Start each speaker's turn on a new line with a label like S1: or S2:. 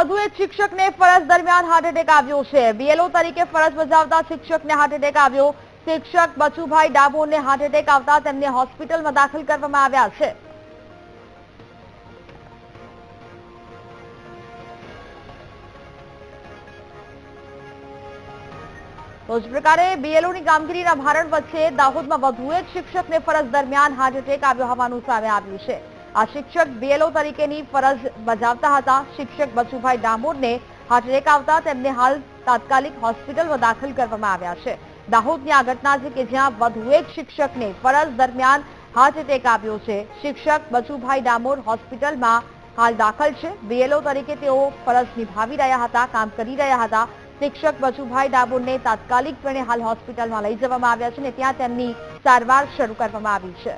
S1: વધુ એક શિક્ષકને ફરજ દરમિયાન હાર્ટ એટેક આવ્યો છે। બીએલઓ તરીકે ફરજ બજાવતા શિક્ષકને હાર્ટ એટેક આવ્યો। શિક્ષક બચુભાઈ ડામોરને હાર્ટ એટેક આવતા તેમને હોસ્પિટલમાં દાખલ કરવામાં આવ્યા છે। તો જ પ્રકારે બીએલઓની કામગીરીના ભારણ વચ્ચે દાહોદમાં વધુ એક શિક્ષકને ફરજ દરમિયાન હાર્ટ એટેક આવ્યો હોવાનું સામે આવ્યું છે। આ શિક્ષક બીએલઓ તરીકેની ફરજ બજાવતા હતા। શિક્ષક બચુભાઈ ડામોરને હાર્ટ એટેક આવતા તેમને હાલ તાત્કાલિક હોસ્પિટલમાં દાખલ કરવામાં આવ્યા છે। દાહોદની આ ઘટના છે કે જ્યાં વધુ એક શિક્ષકને ફરજ દરમિયાન હાર્ટ એટેક આવ્યો છે। શિક્ષક બચુભાઈ ડામોર હોસ્પિટલમાં હાલ દાખલ છે। બીએલઓ તરીકે તેઓ ફરજ નિભાવી રહ્યા હતા, કામ કરી રહ્યા હતા। શિક્ષક બચુભાઈ ડામોરને તાત્કાલિકપણે હાલ હોસ્પિટલમાં લઈ જવામાં આવ્યા છે અને ત્યાં તેમની સારવાર શરૂ કરવામાં આવી છે।